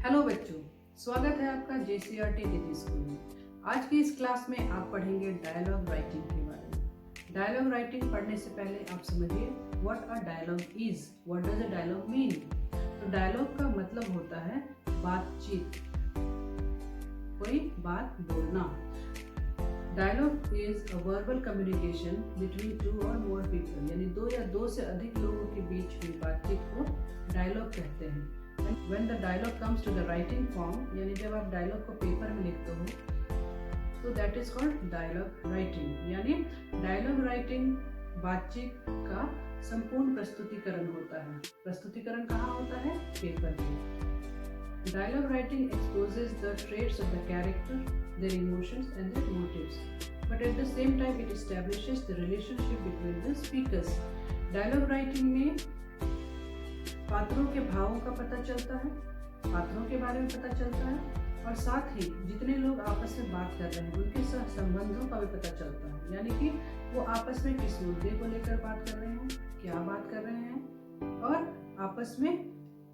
Hello बच्चों, स्वागत है आपका JCRT दिल्ली स्कूल में। आज की इस क्लास में आप पढ़ेंगे डायलॉग राइटिंग के बारे में। डायलॉग राइटिंग पढ़ने से पहले आप समझिए what a dialogue is, what does a dialogue mean. तो डायलॉग का मतलब होता है बातचीत, कोई बात बोलना। Dialogue is a verbal communication between two और मोर पीपल, यानी दो या दो से अधिक लोगों के बीच हुई बातचीत को डायलॉग कहते हैं। When the dialogue comes to the writing form, यानी जब आप डायलॉग को पेपर में लिखते हो तो that is called dialogue writing। यानी डायलॉग राइटिंग बातचीत का संपूर्ण प्रस्तुतिकरण होता है। प्रस्तुतिकरण कहाँ होता है? पेपर पे। Dialogue writing exposes the traits of the character, their emotions and their motives, but at the same time it establishes the relationship between the speakers। Dialogue writing में पात्रों के भावों का पता चलता है, पात्रों के बारे में पता चलता है और साथ ही जितने लोग आपस में बात कर रहे हैं उनके संबंधों का भी पता चलता है, यानी कि वो आपस में किस मुद्दे को लेकर बात कर रहे हैं, क्या बात कर रहे हैं और आपस में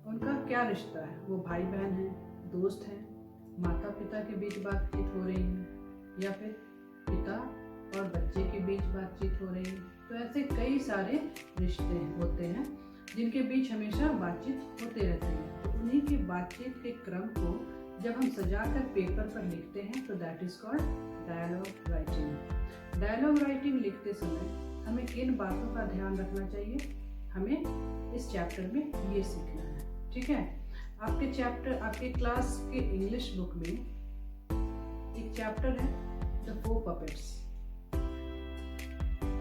उनका क्या रिश्ता है। वो भाई बहन हैं, दोस्त हैं, माता पिता के बीच बातचीत हो रही है या फिर पिता और बच्चे के बीच बातचीत हो रही है। तो ऐसे कई सारे रिश्ते होते हैं जिनके बीच हमेशा बातचीत होते रहती है। तो उन्हीं की बातचीत के क्रम को जब हम सजाकर पेपर पर लिखते हैं तो that is called dialogue writing. Dialogue writing लिखते समय हमें किन बातों का ध्यान रखना चाहिए, हमें इस चैप्टर में ये सीखना है। ठीक है, आपके क्लास के इंग्लिश बुक में एक चैप्टर है द 4 पपेट्स।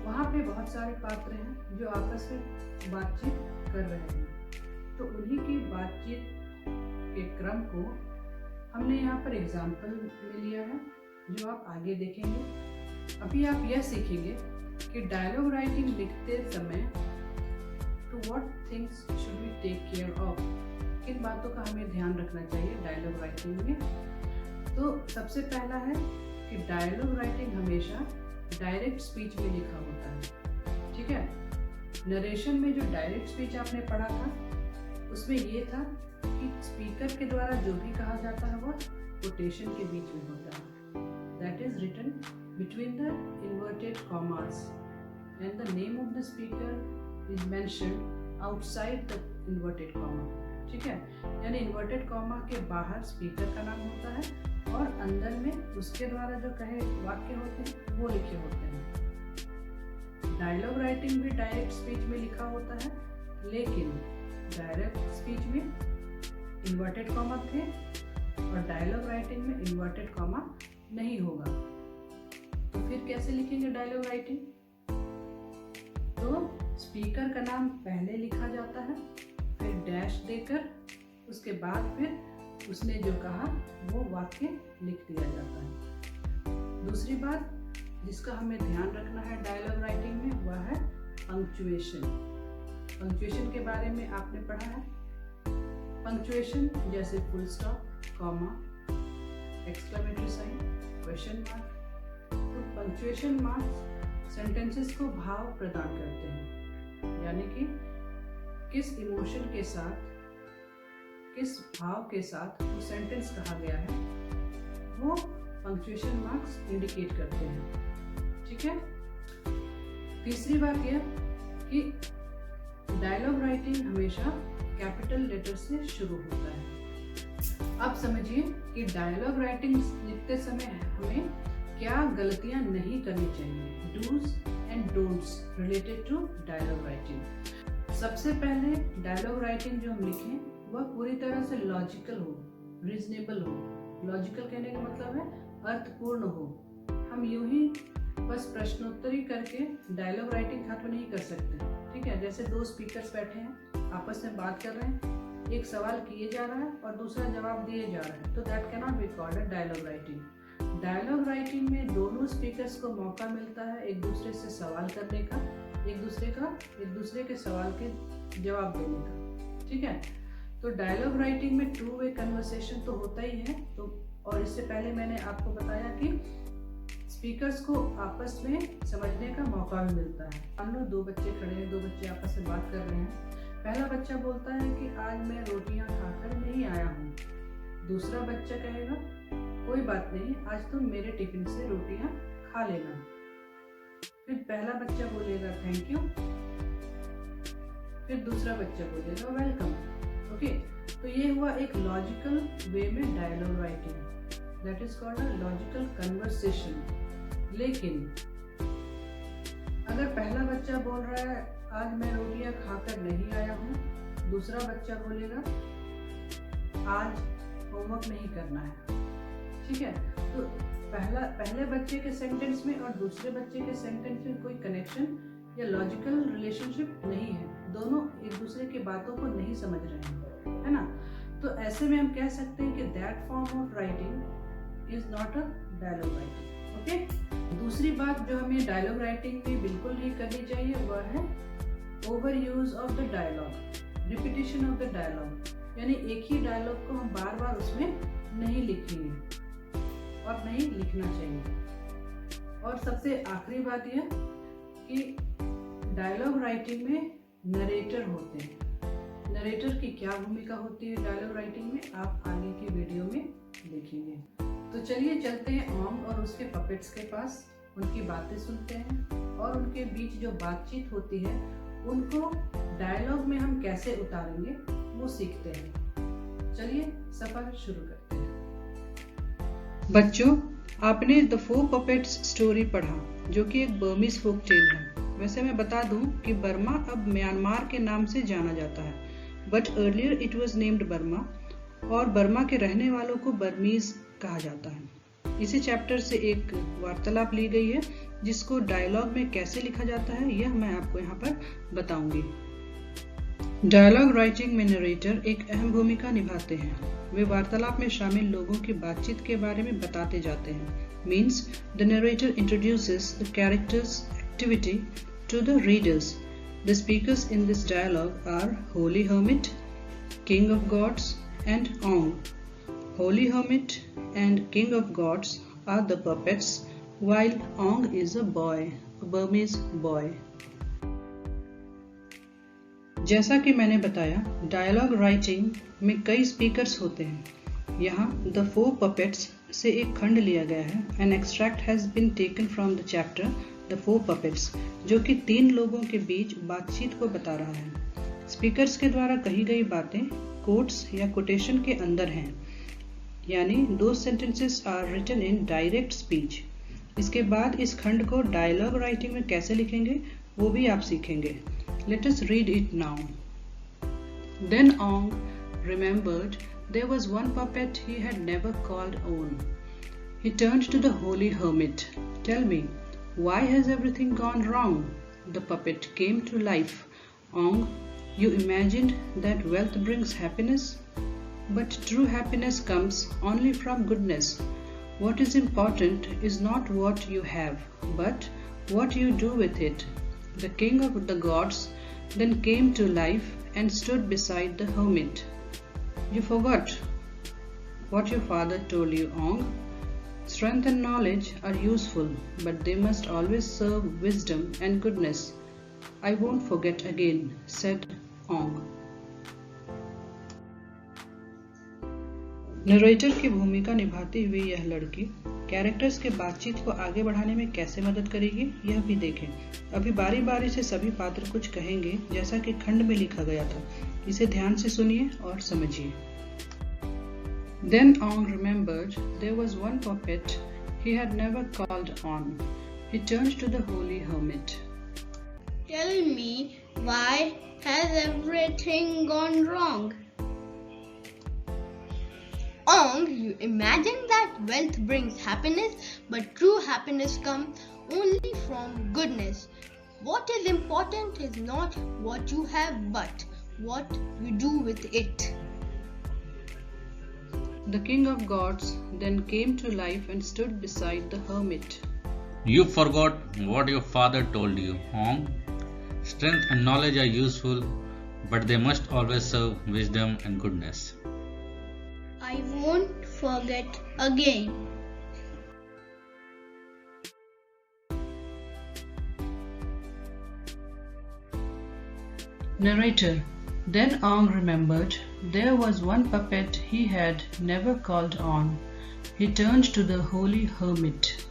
वहाँ पे बहुत सारे पात्र हैं जो आपस में बातचीत कर रहे हैं। तो उन्हीं की बातचीत के क्रम को हमने यहाँ पर एग्जाम्पल में लिया है जो आप आगे देखेंगे। अभी आप यह सीखेंगे कि डायलॉग राइटिंग लिखते समय to what things should we take care of, किन बातों का हमें ध्यान रखना चाहिए डायलॉग राइटिंग में। तो सबसे पहला है कि डायलॉग राइटिंग हमेशा डायरेक्ट स्पीच में लिखा होता है। ठीक है, नरेशन में जो डायरेक्ट स्पीच आपने पढ़ा था उसमें ये था कि स्पीकर के द्वारा जो भी कहा जाता है वह कोटेशन के बीच में होता है। That is written between the inverted commas and the name of the speaker is mentioned outside the inverted comma. ठीक है, यानी इन्वर्टेड कॉमा के बाहर स्पीकर का नाम होता है और अंदर में उसके द्वारा जो कहे वाक्य होते हैं वो लिखे होते हैं। डायलॉग राइटिंग भी डायरेक्ट स्पीच में लिखा होता है, लेकिन डायरेक्ट स्पीच में इन्वर्टेड कॉमा थे और डायलॉग राइटिंग में इन्वर्टेड कॉमा नहीं होगा। तो फिर कैसे लिखेंगे डायलॉग राइटिंग? तो स्पीकर का नाम पहले लिखा जाता है, फिर डैश देकर उसके बाद फिर उसने जो कहा वो वाक्य लिख दिया जाता है। दूसरी बात जिसका हमें ध्यान रखना है डायलॉग राइटिंग में वह है पंक्चुएशन। पंक्चुएशन के बारे में आपने पढ़ा है। पंक्चुएशन जैसे full stop, comma, exclamatory sign, question mark. तो पंक्चुएशन मार्क्स सेंटेंसेस को भाव प्रदान करते हैं, यानी कि किस इमोशन के साथ, किस भाव के साथ वो सेंटेंस कहा गया है वो पंक्चुएशन मार्क्स इंडिकेट करते हैं। ठीक है, तीसरी बात यह कि डायलॉग राइटिंग हमेशा कैपिटल लेटर से शुरू होता है। अब समझिए कि डायलॉग राइटिंग लिखते समय हमें क्या गलतियां नहीं करनी चाहिए, dos and don'ts related to dialogue writing. सबसे पहले डायलॉग राइटिंग जो हम लिखें वह पूरी तरह से लॉजिकल हो, रीजनेबल हो। लॉजिकल कहने का मतलब है अर्थपूर्ण हो। हम यूं ही बस प्रश्नोत्तरी करके डायलॉग राइटिंग खत्म नहीं कर सकते। ठीक है, जैसे दो स्पीकर्स बैठे हैं, आपस में बात कर रहे हैं, एक सवाल किए जा रहा है और दूसरा जवाब दिए जा रहा है, तो that can not be called a dialogue writing. Dialogue writing में दोनों स्पीकर्स को मौका मिलता है एक दूसरे से सवाल करने का, एक दूसरे के सवाल के जवाब देने का। ठीक है, तो डायलॉग राइटिंग में 2 वे कन्वर्सेशन तो होता ही है। तो और इससे पहले मैंने आपको बताया कि स्पीकर्स को आपस में समझने का मौका भी मिलता है। मान लो 2 बच्चे खड़े हैं, 2 बच्चे आपस में बात कर रहे हैं। पहला बच्चा बोलता है कि आज मैं रोटियां खाकर नहीं आया हूँ, दूसरा बच्चा कहेगा कोई बात नहीं, आज तुम मेरे टिफिन से रोटियां खा लेना। फिर पहला बच्चा बोलेगा थैंक यू, फिर दूसरा बच्चा बोलेगा वेलकम। ओके, तो ये हुआ एक लॉजिकल वे में dialogue writing, that is called a logical conversation. लेकिन अगर पहला बच्चा बोल रहा है आज मैं रोटियां खाकर नहीं आया हूँ, दूसरा बच्चा बोलेगा आज होमवर्क नहीं करना है, ठीक है, तो पहले बच्चे के सेंटेंस में और दूसरे बच्चे के सेंटेंस में कोई कनेक्शन या लॉजिकल रिलेशनशिप नहीं है, दोनों एक दूसरे की बातों को नहीं समझ रहे हैं, है ना। तो ऐसे में हम कह सकते हैं कि that form of writing is not a dialogue writing. Okay, दूसरी बात जो हमें डायलॉग राइटिंग में बिल्कुल नहीं करनी चाहिए वह है over use of the dialogue, repetition of the dialogue, यानी एक ही डायलॉग को हम बार बार उसमें नहीं लिखेंगे और नहीं लिखना चाहिए। और सबसे आखिरी बात यह कि डायलॉग राइटिंग में नरेटर होते हैं। नरेटर की क्या भूमिका होती है डायलॉग राइटिंग में, आप आगे की वीडियो में देखेंगे। तो चलिए चलते हैं ओंग और उसके पपेट्स के पास, उनकी बातें सुनते हैं और उनके बीच जो बातचीत होती है उनको डायलॉग में हम कैसे उतारेंगे वो सीखते हैं। चलिए सफर शुरू करते हैं। बच्चों, आपने द 4 पपेट्स स्टोरी पढ़ा, जो कि एक बर्मीज फोक टेल है। वैसे मैं बता दूं कि बर्मा अब म्यांमार के नाम से जाना जाता है, but earlier it was named Burma, और बर्मा के रहने वालों को बर्मीज कहा जाता है। इसी चैप्टर से एक वार्तालाप ली गई है जिसको डायलॉग में कैसे लिखा जाता है यह मैं आपको यहाँ पर बताऊंगी। डायलॉग राइटिंग में नरेटर एक अहम भूमिका निभाते हैं। वे वार्तालाप में शामिल लोगों की बातचीत के बारे में बताते जाते हैं। Means the narrator introduces the characters activity to the readers. The speakers in this dialogue are holy hermit, king of gods and Ong. Holy hermit and king of gods are the puppets, while Ong is a boy, a Burmese boy. जैसा कि मैंने बताया, dialogue writing में कई speakers होते हैं। यहाँ the 4 puppets से एक खंड लिया गया है। An extract has been taken from the chapter The 4 puppets, जो कि 3 लोगों के बीच बातचीत को बता रहा है। स्पीकर्स के द्वारा कही गई बातें कोट्स या कोटेशन के अंदर हैं, यानी दो sentences are written in direct speech. इसके बाद इस खंड को डायलॉग राइटिंग में कैसे लिखेंगे वो भी आप सीखेंगे। Let us read it now. Then Ong remembered there was one puppet he had never called own. He turned to the holy hermit. Tell me, why has everything gone wrong? The puppet came to life. Ong, you imagined that wealth brings happiness? But true happiness comes only from goodness. What is important is not what you have, but what you do with it. The king of the gods then came to life and stood beside the hermit. You forgot what your father told you, Ong. Strength and knowledge are useful, but they must always serve wisdom and goodness. I won't forget again, said Ong. Narrator की भूमिका निभाती हुई यह लड़की characters के बातचीत को आगे बढ़ाने में कैसे मदद करेगी यह भी देखें। अभी बारी बारी से सभी पात्र कुछ कहेंगे जैसा कि खंड में लिखा गया था। इसे ध्यान से सुनिए और समझिए। Then Ong remembered there was one puppet he had never called on. He turned to the holy hermit. Tell me, why has everything gone wrong? Ong, you imagine that wealth brings happiness, but true happiness comes only from goodness. What is important is not what you have, but what you do with it. The king of gods then came to life and stood beside the hermit. You forgot what your father told you, Ong. Strength and knowledge are useful, but they must always serve wisdom and goodness. I won't forget again. Narrator. Then Ong remembered There was one puppet he had never called on. He turned to the holy hermit.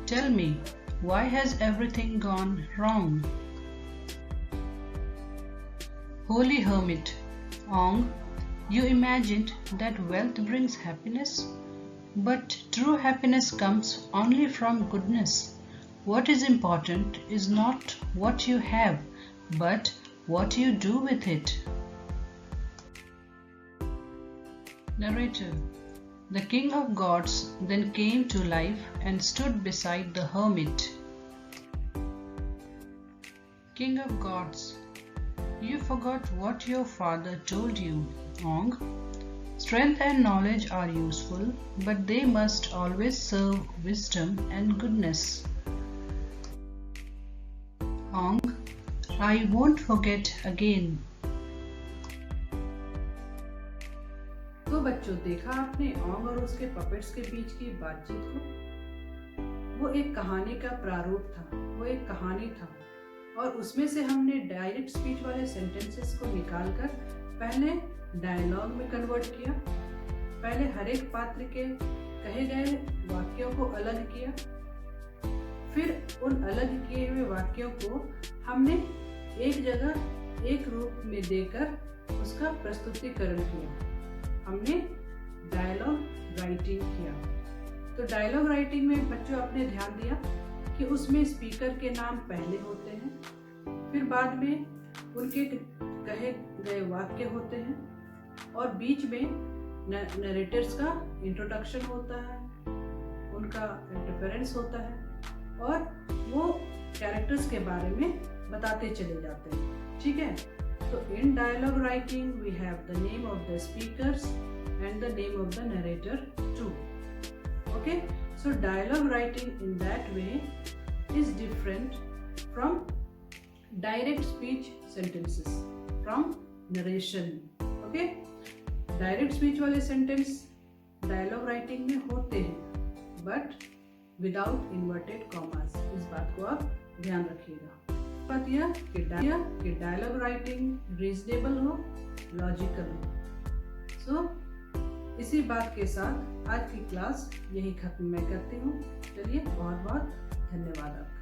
Tell me, why has everything gone wrong? Holy hermit, you imagined that wealth brings happiness, but true happiness comes only from goodness. What is important is not what you have, but what you do with it. Narrator: The king of gods then came to life and stood beside the hermit. King of gods, you forgot what your father told you, Ong. Strength and knowledge are useful, but they must always serve wisdom and goodness. Ong, I won't forget again. तो बच्चों, देखा आपने ओंग और उसके puppets के बीच की बातचीत को? वो एक कहानी का प्रारूप था, वो एक कहानी था, और उसमें से हमने डायरेक्ट स्पीच वाले सेंटेंसेस को निकालकर पहले डायलॉग में कन्वर्ट किया। पहले हर एक पात्र के कहे गए वाक्यों को अलग किया, फिर उन अलग किए हुए वाक्यों को हमने एक जगह एक रूप में देकर उसका प्रस्तुतिकरण किया। हमने डायलॉग राइटिंग किया। तो डायलॉग राइटिंग में बच्चों आपने ध्यान दिया कि उसमें स्पीकर के नाम पहले होते हैं, फिर बाद में उनके कहे गए वाक्य होते हैं, और बीच में नरेटर्स का इंट्रोडक्शन होता है, उनका इंटरफेरेंस होता है, और वो कैरेक्टर्स के बारे में बताते चले जाते हैं। ठीक है, तो in dialogue writing we have the name of the speakers and the name of the narrator too. Okay, so dialogue writing in that way is different from direct speech sentences, from narration. Okay, direct speech वाले sentence dialogue writing में होते हैं, but without inverted commas. इस बात को आप ध्यान रखिएगा। बात यह कि डायलॉग राइटिंग रीजनेबल हो, लॉजिकल हो। सो इसी बात के साथ आज की क्लास यही खत्म मैं करती हूँ। चलिए, बहुत बहुत धन्यवाद आपका।